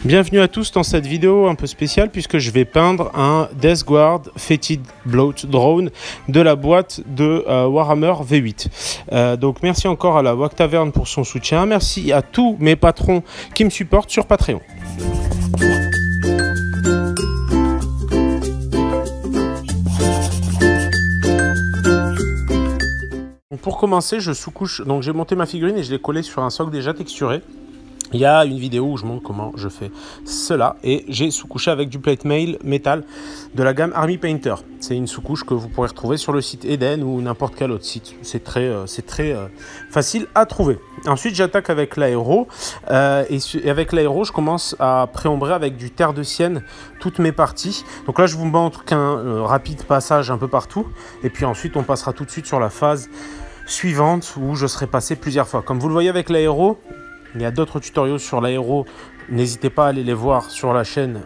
Bienvenue à tous dans cette vidéo un peu spéciale puisque je vais peindre un Death Guard Fated Bloat Drone de la boîte de Warhammer V8. Donc merci encore à la WAC Taverne pour son soutien. Merci à tous mes patrons qui me supportent sur Patreon. Pour commencer, je sous-couche, donc j'ai monté ma figurine et je l'ai collée sur un socle déjà texturé. Il y a une vidéo où je montre comment je fais cela et j'ai sous-couché avec du plate mail métal de la gamme Army Painter. C'est une sous-couche que vous pourrez retrouver sur le site Eden ou n'importe quel autre site. C'est très facile à trouver. Ensuite, j'attaque avec l'aéro et avec l'aéro, je commence à préombrer avec du terre de sienne toutes mes parties. Donc là, je vous montre qu'un rapide passage un peu partout et puis ensuite, on passera tout de suite sur la phase suivante où je serai passé plusieurs fois. Comme vous le voyez avec l'aéro, il y a d'autres tutoriels sur l'aéro, n'hésitez pas à aller les voir sur la chaîne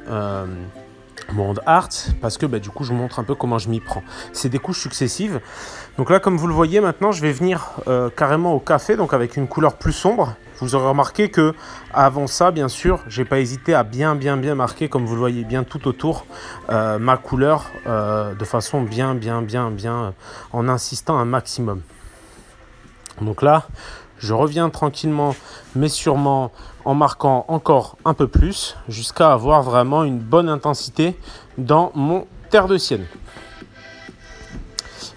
Monde Art, parce que du coup je vous montre un peu comment je m'y prends. C'est des couches successives. Donc là, comme vous le voyez maintenant, je vais venir carrément au café, donc avec une couleur plus sombre. Vous aurez remarqué que avant ça, bien sûr, j'ai pas hésité à bien marquer, comme vous le voyez bien tout autour, ma couleur de façon bien en insistant un maximum. Donc là, je reviens tranquillement mais sûrement en marquant encore un peu plus jusqu'à avoir vraiment une bonne intensité dans mon terre de sienne.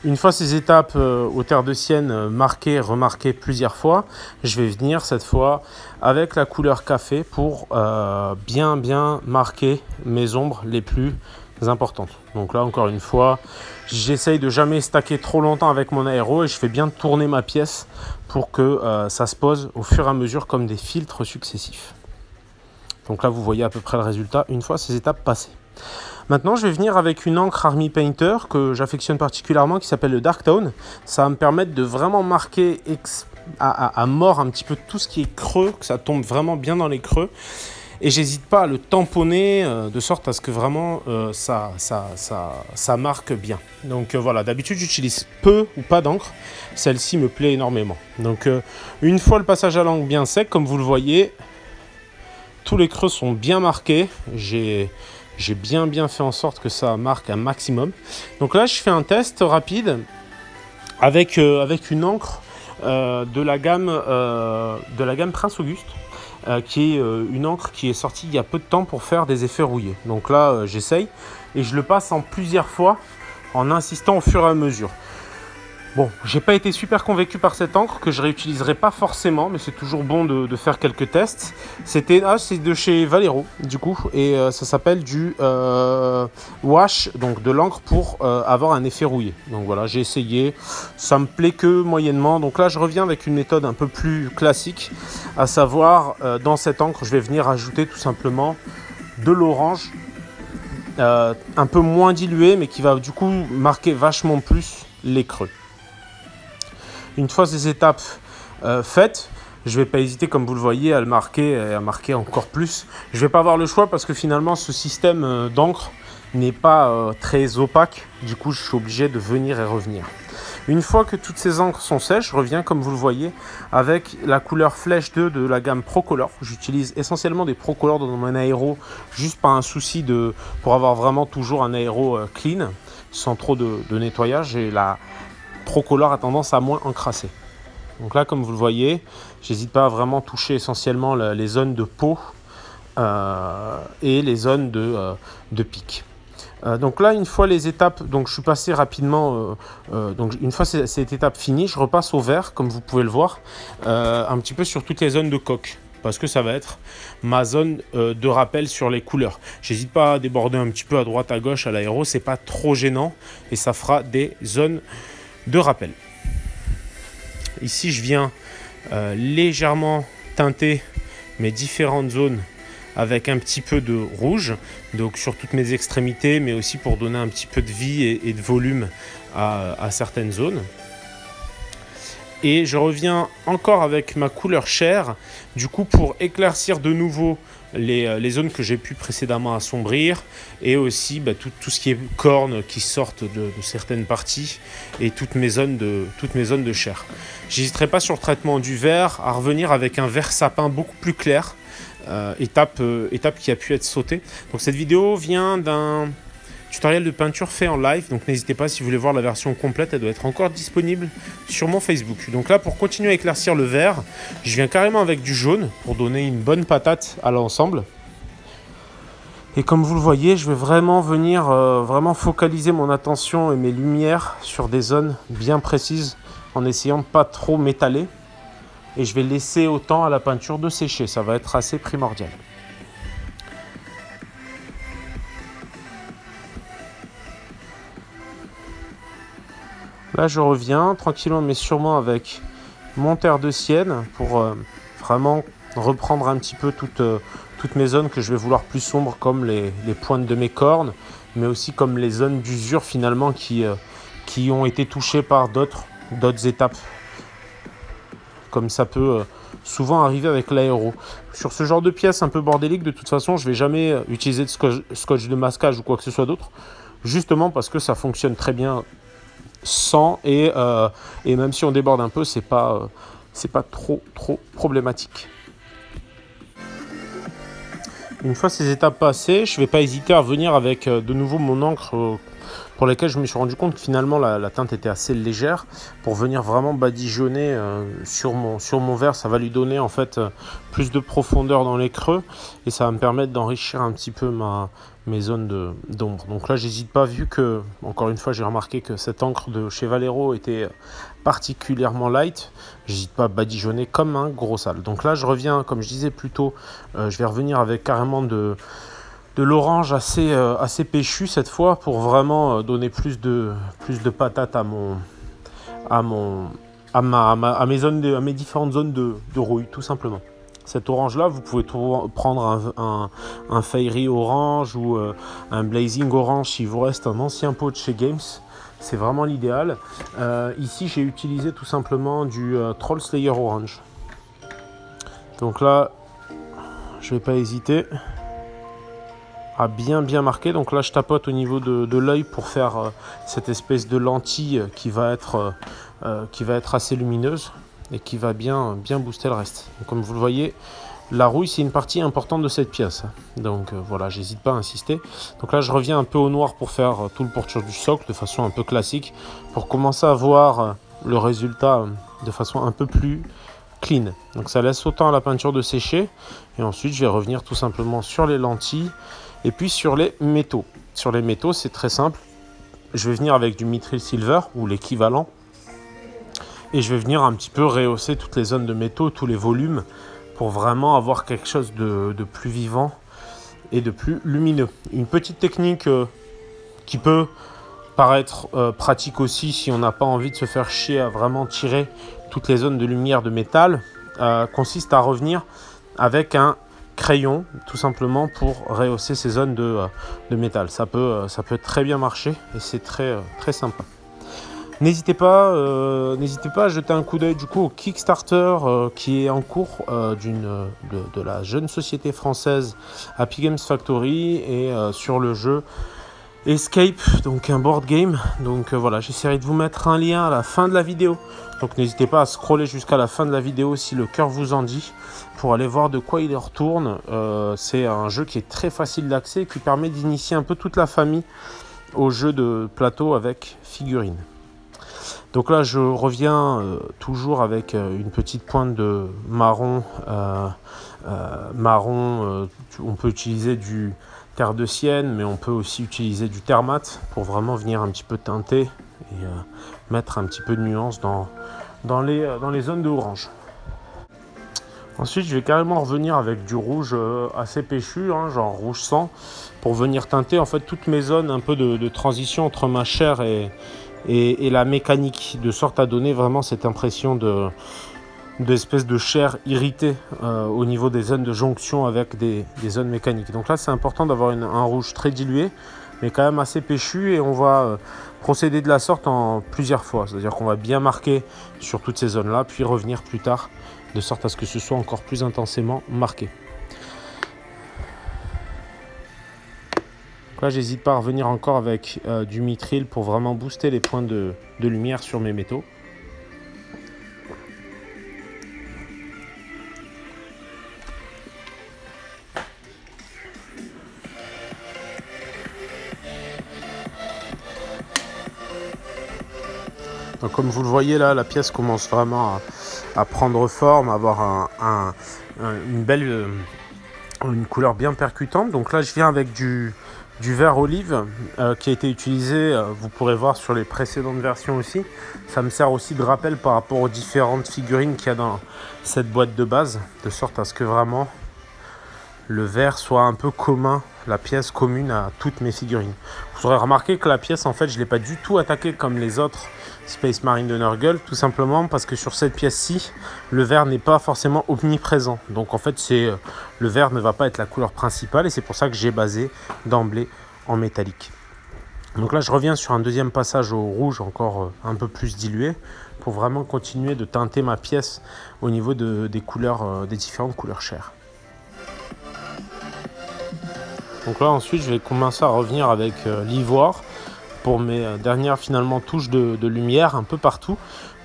Une fois ces étapes au terre de sienne marquées, remarquées plusieurs fois, je vais venir cette fois avec la couleur café pour bien marquer mes ombres les plus importantes. Donc là, encore une fois, j'essaye de jamais stacker trop longtemps avec mon aéro et je fais bien tourner ma pièce pour que ça se pose au fur et à mesure comme des filtres successifs. Donc là, vous voyez à peu près le résultat une fois ces étapes passées. Maintenant, je vais venir avec une encre Army Painter que j'affectionne particulièrement qui s'appelle le Dark Tone. Ça va me permettre de vraiment marquer à mort un petit peu tout ce qui est creux, que ça tombe vraiment bien dans les creux. Et j'hésite pas à le tamponner de sorte à ce que vraiment ça marque bien. Donc voilà, d'habitude j'utilise peu ou pas d'encre. Celle-ci me plaît énormément. Donc une fois le passage à l'encre bien sec, comme vous le voyez, tous les creux sont bien marqués. J'ai bien fait en sorte que ça marque un maximum. Donc là, je fais un test rapide avec une encre de la gamme Prince Auguste. Qui est une encre qui est sortie il y a peu de temps pour faire des effets rouillés. Donc là, j'essaye et je le passe en plusieurs fois en insistant au fur et à mesure. Bon, j'ai pas été super convaincu par cette encre que je réutiliserai pas forcément, mais c'est toujours bon de faire quelques tests. C'est de chez Valero du coup et ça s'appelle du wash, donc de l'encre pour avoir un effet rouillé. Donc voilà, j'ai essayé, ça me plaît que moyennement. Donc là, je reviens avec une méthode un peu plus classique, à savoir dans cette encre, je vais venir ajouter tout simplement de l'orange, un peu moins dilué, mais qui va du coup marquer vachement plus les creux. Une fois ces étapes faites, je ne vais pas hésiter, comme vous le voyez, à le marquer et à marquer encore plus. Je ne vais pas avoir le choix parce que finalement, ce système d'encre n'est pas très opaque. Du coup, je suis obligé de venir et revenir. Une fois que toutes ces encres sont sèches, je reviens, comme vous le voyez, avec la couleur Flèche 2 de la gamme Procolor. J'utilise essentiellement des Procolor dans mon aéro, juste par un souci pour avoir vraiment toujours un aéro clean, sans trop de nettoyage. Et la Procolor a tendance à moins encrasser. Donc là, comme vous le voyez, j'hésite pas à vraiment toucher essentiellement les zones de peau et les zones de pic. Donc là, une fois les étapes, donc je suis passé rapidement, donc une fois cette étape finie, je repasse au vert, comme vous pouvez le voir, un petit peu sur toutes les zones de coque, parce que ça va être ma zone de rappel sur les couleurs. J'hésite pas à déborder un petit peu à droite, à gauche, à l'aéro, c'est pas trop gênant, et ça fera des zones de rappel. Ici, je viens légèrement teinter mes différentes zones avec un petit peu de rouge, donc sur toutes mes extrémités, mais aussi pour donner un petit peu de vie et de volume à certaines zones. Et je reviens encore avec ma couleur chair, du coup pour éclaircir de nouveau les zones que j'ai pu précédemment assombrir, et aussi tout ce qui est cornes qui sortent de certaines parties, et toutes mes zones de chair. J'hésiterai pas sur le traitement du vert à revenir avec un vert sapin beaucoup plus clair, étape qui a pu être sautée. Donc cette vidéo vient d'un tutoriel de peinture fait en live, donc n'hésitez pas si vous voulez voir la version complète, elle doit être encore disponible sur mon Facebook. Donc là, pour continuer à éclaircir le vert, je viens carrément avec du jaune pour donner une bonne patate à l'ensemble. Et comme vous le voyez, je vais vraiment venir vraiment focaliser mon attention et mes lumières sur des zones bien précises en essayant de pas trop m'étaler. Et je vais laisser autant à la peinture de sécher, ça va être assez primordial. Là, je reviens tranquillement mais sûrement avec mon terre de sienne pour vraiment reprendre un petit peu toutes mes zones que je vais vouloir plus sombres, comme les pointes de mes cornes, mais aussi comme les zones d'usure finalement qui ont été touchées par d'autres étapes, comme ça peut souvent arriver avec l'aéro. Sur ce genre de pièces un peu bordélique, de toute façon, je ne vais jamais utiliser de scotch de masquage ou quoi que ce soit d'autre, justement parce que ça fonctionne très bien sans, et même si on déborde un peu, c'est pas trop problématique. Une fois ces étapes passées, je ne vais pas hésiter à revenir avec de nouveau mon encre pour laquelle je me suis rendu compte que finalement la teinte était assez légère, pour venir vraiment badigeonner sur mon verre. Ça va lui donner en fait plus de profondeur dans les creux et ça va me permettre d'enrichir un petit peu mes zones d'ombre. Donc là, j'hésite pas, vu que, encore une fois, j'ai remarqué que cette encre de chez Vallejo était particulièrement light, j'hésite pas à badigeonner comme un gros sale. Donc là, je reviens, comme je disais plus tôt, je vais revenir avec carrément de l'orange assez péchu cette fois, pour vraiment donner plus de patate à mes différentes zones de rouille, tout simplement. Cet orange là, vous pouvez prendre un Fairy orange ou un Blazing orange s'il vous reste un ancien pot de chez Games, c'est vraiment l'idéal. Ici j'ai utilisé tout simplement du Troll Slayer orange. Donc là je vais pas hésiter à bien marquer. Donc là je tapote au niveau de l'œil pour faire cette espèce de lentille qui va être assez lumineuse et qui va bien booster le reste. Donc, comme vous le voyez, la rouille c'est une partie importante de cette pièce. Donc voilà, j'hésite pas à insister. Donc là je reviens un peu au noir pour faire tout le porture du socle de façon un peu classique, pour commencer à voir le résultat de façon un peu plus clean. Donc ça laisse autant à la peinture de sécher, et ensuite je vais revenir tout simplement sur les lentilles et puis sur les métaux. Sur les métaux, c'est très simple. Je vais venir avec du Mithril Silver ou l'équivalent, et je vais venir un petit peu rehausser toutes les zones de métaux, tous les volumes, pour vraiment avoir quelque chose de plus vivant et de plus lumineux. Une petite technique qui peut paraître pratique aussi si on n'a pas envie de se faire chier à vraiment tirer toutes les zones de lumière de métal, consiste à revenir avec un crayon tout simplement pour rehausser ces zones de métal. Ça peut très bien marcher et c'est très sympa. N'hésitez pas à jeter un coup d'œil du coup au Kickstarter qui est en cours de la jeune société française Happy Games Factory, et sur le jeu Escape, donc un board game. Donc voilà, j'essaierai de vous mettre un lien à la fin de la vidéo. Donc n'hésitez pas à scroller jusqu'à la fin de la vidéo si le cœur vous en dit, pour aller voir de quoi il retourne. C'est un jeu qui est très facile d'accès et qui permet d'initier un peu toute la famille au jeu de plateau avec figurines. Donc là je reviens toujours avec une petite pointe de marron. On peut utiliser du terre de sienne, mais on peut aussi utiliser du terre mat pour vraiment venir un petit peu teinter et mettre un petit peu de nuance dans les zones de orange. Ensuite je vais carrément revenir avec du rouge assez péchu, genre rouge sang, pour venir teinter en fait toutes mes zones un peu de transition entre ma chair et la mécanique, de sorte à donner vraiment cette impression d'espèce de chair irritée au niveau des zones de jonction avec des zones mécaniques. Donc là c'est important d'avoir un rouge très dilué mais quand même assez péchu, et on va procéder de la sorte en plusieurs fois, c'est à dire qu'on va bien marquer sur toutes ces zones là puis revenir plus tard de sorte à ce que ce soit encore plus intensément marqué. Donc là j'hésite pas à revenir encore avec du Mithril pour vraiment booster les points de lumière sur mes métaux. Donc, comme vous le voyez là, la pièce commence vraiment à prendre forme, à avoir une belle, une couleur bien percutante. Donc là je viens avec du vert olive qui a été utilisé, vous pourrez voir sur les précédentes versions aussi. Ça me sert aussi de rappel par rapport aux différentes figurines qu'il y a dans cette boîte de base, de sorte à ce que vraiment le vert soit un peu commun, la pièce commune à toutes mes figurines. Vous aurez remarqué que la pièce, en fait, je ne l'ai pas du tout attaquée comme les autres Space Marine de Nurgle, tout simplement parce que sur cette pièce-ci, le vert n'est pas forcément omniprésent. Donc en fait, le vert ne va pas être la couleur principale et c'est pour ça que j'ai basé d'emblée en métallique. Donc là, je reviens sur un deuxième passage au rouge encore un peu plus dilué pour vraiment continuer de teinter ma pièce au niveau des couleurs, des différentes couleurs chères. Donc là ensuite je vais commencer à revenir avec l'ivoire pour mes dernières finalement touches de lumière un peu partout.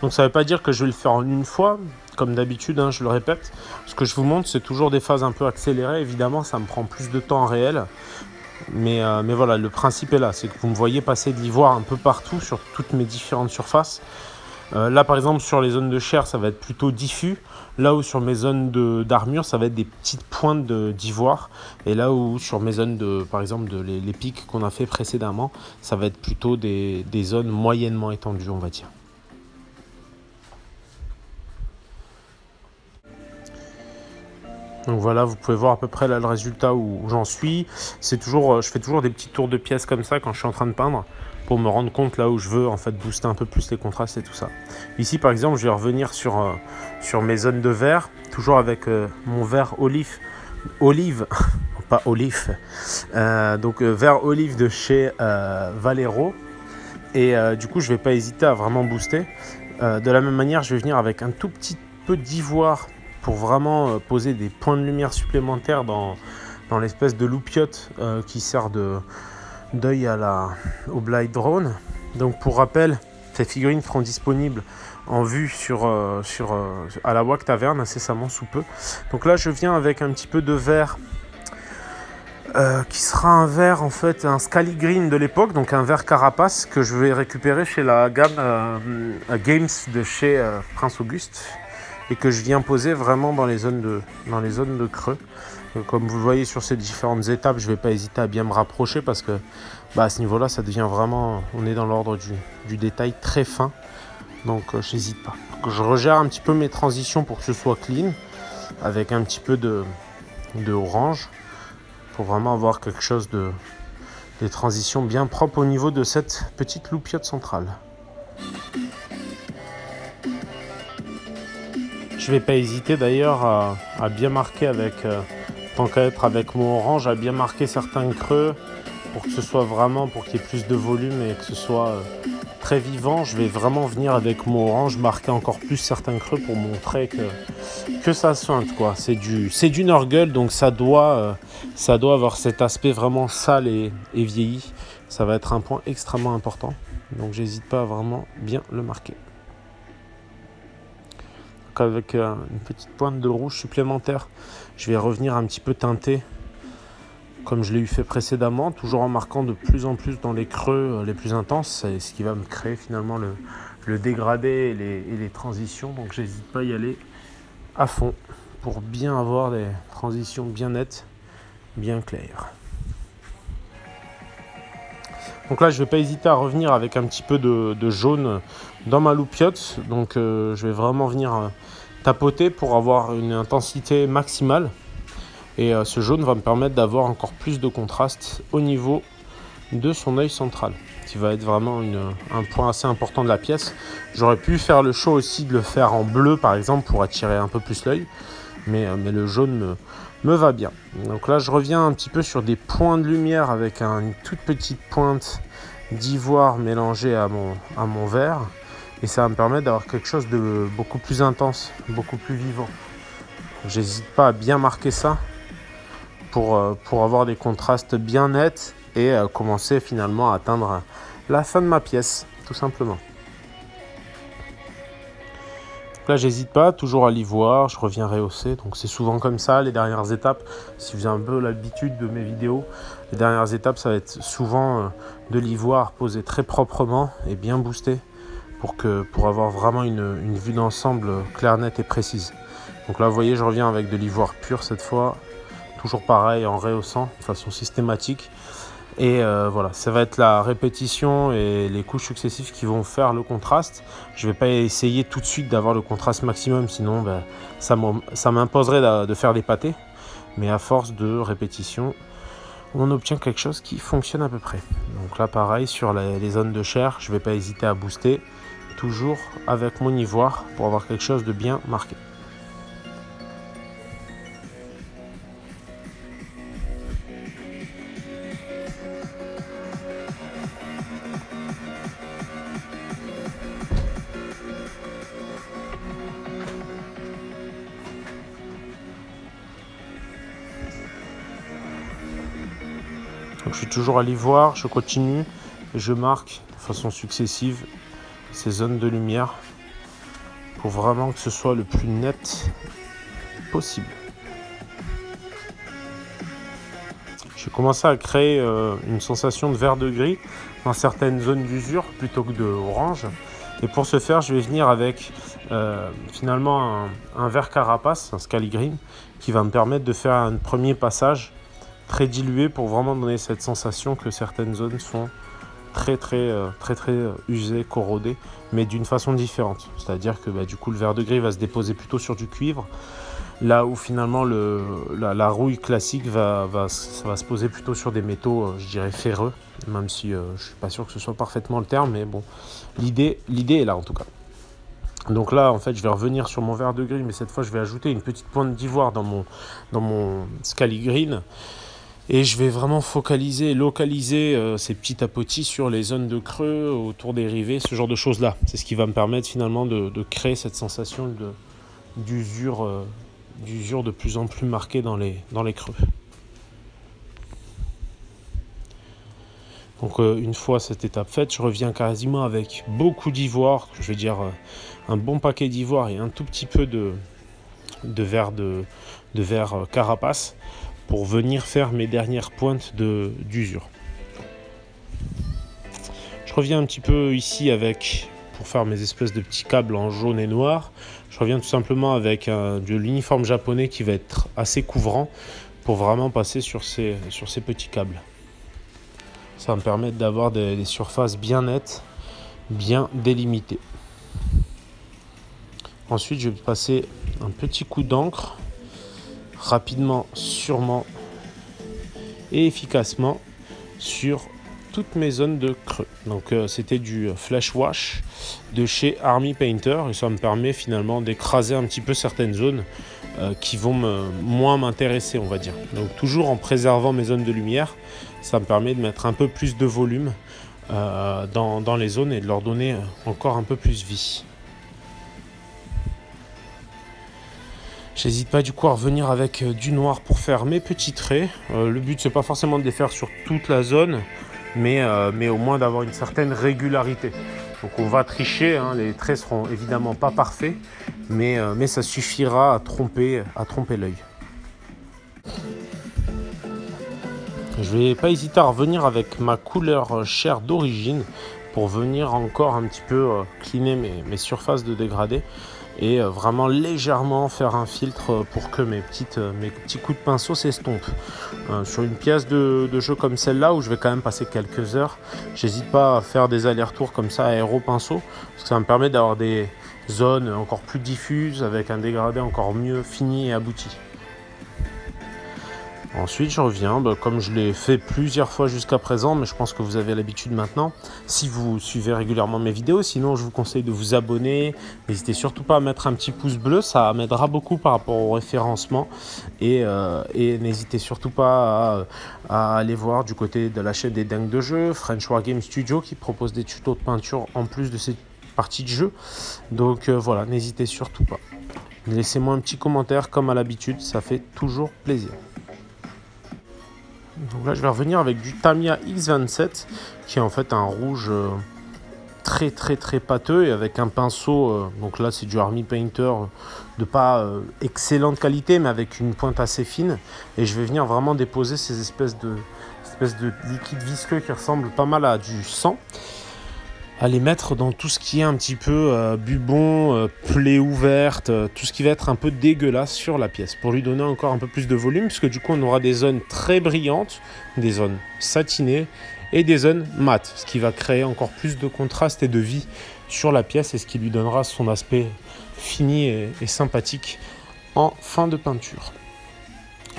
Donc ça ne veut pas dire que je vais le faire en une fois, comme d'habitude, hein, je le répète. Ce que je vous montre c'est toujours des phases un peu accélérées, évidemment ça me prend plus de temps en réel. Mais voilà, le principe est là, c'est que vous me voyez passer de l'ivoire un peu partout sur toutes mes différentes surfaces. Là par exemple sur les zones de chair ça va être plutôt diffus, là où sur mes zones d'armure ça va être des petites pointes d'ivoire, et là où sur mes zones par exemple les pics qu'on a fait précédemment, ça va être plutôt des zones moyennement étendues, on va dire. Donc voilà, vous pouvez voir à peu près là le résultat où j'en suis. C'est toujours, je fais toujours des petits tours de pièces comme ça quand je suis en train de peindre, pour me rendre compte là où je veux en fait booster un peu plus les contrastes et tout ça. Ici par exemple je vais revenir sur mes zones de vert, toujours avec mon vert olive, pas olive, donc vert olive de chez Valero, et du coup je vais pas hésiter à vraiment booster. De la même manière je vais venir avec un tout petit peu d'ivoire pour vraiment poser des points de lumière supplémentaires dans l'espèce de loupiote qui sert d'œil au Blight Drone. Donc pour rappel, ces figurines seront disponibles en vue à la WAC Taverne incessamment sous peu. Donc là je viens avec un petit peu de vert qui sera un vert en fait, un Scaly Green de l'époque, donc un vert carapace que je vais récupérer chez la gamme Games de chez Prince Auguste, et que je viens poser vraiment dans les zones de creux. Comme vous le voyez sur ces différentes étapes, je ne vais pas hésiter à bien me rapprocher parce que à ce niveau-là, ça devient vraiment, on est dans l'ordre du détail très fin. Donc j'hésite pas. Donc, je regère un petit peu mes transitions pour que ce soit clean, avec un petit peu de orange, pour vraiment avoir quelque chose des transitions bien propres au niveau de cette petite loupiote centrale. Je ne vais pas hésiter d'ailleurs à bien marquer avec, tant qu'à être avec mon orange, à bien marquer certains creux pour que ce soit vraiment, pour qu'il y ait plus de volume et que ce soit très vivant. Je vais vraiment venir avec mon orange marquer encore plus certains creux pour montrer que ça sointe, quoi. C'est du Nurgle, donc ça doit avoir cet aspect vraiment sale et vieilli. Ça va être un point extrêmement important, donc j'hésite pas à vraiment bien le marquer. Avec une petite pointe de rouge supplémentaire, je vais revenir un petit peu teinter comme je l'ai eu fait précédemment, toujours en marquant de plus en plus dans les creux les plus intenses. C'est ce qui va me créer finalement le dégradé et les transitions, donc j'hésite pas à y aller à fond pour bien avoir des transitions bien nettes, bien claires. Donc là je ne vais pas hésiter à revenir avec un petit peu de jaune dans ma loupiote, donc je vais vraiment venir tapoter pour avoir une intensité maximale, et ce jaune va me permettre d'avoir encore plus de contraste au niveau de son œil central, qui va être vraiment un point assez important de la pièce. J'aurais pu faire le choix aussi de le faire en bleu par exemple pour attirer un peu plus l'œil, mais le jaune me va bien. Donc là je reviens un petit peu sur des points de lumière avec une toute petite pointe d'ivoire mélangée à mon vert, et ça va me permettre d'avoir quelque chose de beaucoup plus intense, beaucoup plus vivant. J'hésite pas à bien marquer ça pour avoir des contrastes bien nets et commencer finalement à atteindre la fin de ma pièce, tout simplement. Là j'hésite pas, toujours à l'ivoire, je reviens rehausser, donc c'est souvent comme ça les dernières étapes. Si vous avez un peu l'habitude de mes vidéos, les dernières étapes ça va être souvent de l'ivoire posé très proprement et bien boosté pour avoir vraiment une vue d'ensemble claire, nette et précise. Donc là, vous voyez, je reviens avec de l'ivoire pur cette fois, toujours pareil, en rehaussant de façon systématique. Et voilà, ça va être la répétition et les couches successives qui vont faire le contraste. Je ne vais pas essayer tout de suite d'avoir le contraste maximum, sinon ça m'imposerait de faire des pâtés. Mais à force de répétition, on obtient quelque chose qui fonctionne à peu près. Donc là, pareil, sur les zones de chair, je ne vais pas hésiter à booster, toujours avec mon ivoire pour avoir quelque chose de bien marqué. Donc je suis toujours à l'ivoire, je continue et je marque de façon successive ces zones de lumière pour vraiment que ce soit le plus net possible. J'ai commencé à créer une sensation de vert de gris dans certaines zones d'usure plutôt que de orange. Et pour ce faire, je vais venir avec finalement un vert carapace, un Scaly Green, qui va me permettre de faire un premier passage très dilué pour vraiment donner cette sensation que certaines zones sont très usées, corrodées, mais d'une façon différente. C'est-à-dire que du coup le vert de gris va se déposer plutôt sur du cuivre, là où finalement la rouille classique va se poser plutôt sur des métaux, je dirais ferreux, même si je ne suis pas sûr que ce soit parfaitement le terme, mais bon, l'idée est là en tout cas. Donc là, en fait, je vais revenir sur mon vert de gris, mais cette fois, je vais ajouter une petite pointe d'ivoire dans mon Scaly Green. Et je vais vraiment focaliser, localiser ces petits tapotis sur les zones de creux, autour des rivets, ce genre de choses-là. C'est ce qui va me permettre finalement de créer cette sensation d'usure de plus en plus marquée dans les creux. Donc une fois cette étape faite, je reviens quasiment avec beaucoup d'ivoire, je vais dire un bon paquet d'ivoire et un tout petit peu de verre carapace, pour venir faire mes dernières pointes d'usure. Je reviens un petit peu ici pour faire mes espèces de petits câbles en jaune et noir. Je reviens tout simplement avec de l'uniforme japonais qui va être assez couvrant pour vraiment passer sur ces petits câbles. Ça va me permettre d'avoir des surfaces bien nettes, bien délimitées. Ensuite, je vais passer un petit coup d'encre rapidement, sûrement et efficacement sur toutes mes zones de creux. Donc c'était du Flash Wash de chez Army Painter et ça me permet finalement d'écraser un petit peu certaines zones qui vont moins m'intéresser, on va dire. Donc toujours en préservant mes zones de lumière, ça me permet de mettre un peu plus de volume dans les zones et de leur donner encore un peu plus vie. J'hésite pas du coup à revenir avec du noir pour faire mes petits traits. Le but c'est pas forcément de les faire sur toute la zone, mais au moins d'avoir une certaine régularité. Donc on va tricher, hein, les traits seront évidemment pas parfaits, mais ça suffira à tromper l'œil. Je vais pas hésiter à revenir avec ma couleur chair d'origine pour venir encore un petit peu cleaner mes surfaces de dégradé. Et vraiment légèrement faire un filtre pour que mes petits coups de pinceau s'estompent. Sur une pièce de jeu comme celle-là, où je vais quand même passer quelques heures, j'hésite pas à faire des allers-retours comme ça aéro-pinceau, parce que ça me permet d'avoir des zones encore plus diffuses, avec un dégradé encore mieux fini et abouti. Ensuite, je reviens, comme je l'ai fait plusieurs fois jusqu'à présent, mais je pense que vous avez l'habitude maintenant, si vous suivez régulièrement mes vidéos. Sinon, je vous conseille de vous abonner. N'hésitez surtout pas à mettre un petit pouce bleu, ça m'aidera beaucoup par rapport au référencement. Et n'hésitez surtout pas à aller voir du côté de la chaîne des dingues de jeu, French Wargame Studio, qui propose des tutos de peinture en plus de ces parties de jeu. Donc voilà, n'hésitez surtout pas. Laissez-moi un petit commentaire comme à l'habitude, ça fait toujours plaisir. Donc là je vais revenir avec du Tamiya X27 qui est en fait un rouge très pâteux et avec un pinceau, donc là c'est du Army Painter de pas excellente qualité mais avec une pointe assez fine, et je vais venir vraiment déposer ces espèces de liquide visqueux qui ressemblent pas mal à du sang à les mettre dans tout ce qui est un petit peu bubon, plaie ouverte, tout ce qui va être un peu dégueulasse sur la pièce pour lui donner encore un peu plus de volume, parce que du coup on aura des zones très brillantes, des zones satinées et des zones mates, ce qui va créer encore plus de contraste et de vie sur la pièce et ce qui lui donnera son aspect fini et sympathique en fin de peinture.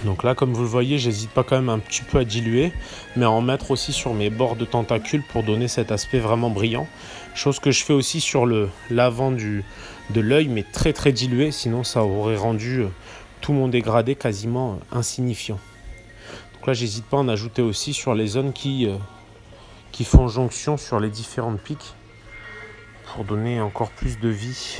Donc là, comme vous le voyez, j'hésite pas quand même un petit peu à diluer, mais à en mettre aussi sur mes bords de tentacules pour donner cet aspect vraiment brillant. Chose que je fais aussi sur l'avant de l'œil, mais très très dilué, sinon ça aurait rendu tout mon dégradé quasiment insignifiant. Donc là, j'hésite pas à en ajouter aussi sur les zones qui font jonction sur les différentes piques pour donner encore plus de vie.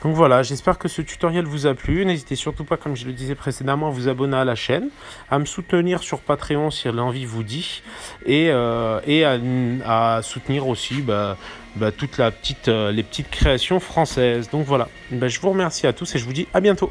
Donc voilà, j'espère que ce tutoriel vous a plu. N'hésitez surtout pas, comme je le disais précédemment, à vous abonner à la chaîne, à me soutenir sur Patreon si l'envie vous dit, et à soutenir aussi toutes les petites créations françaises. Donc voilà, je vous remercie à tous et je vous dis à bientôt.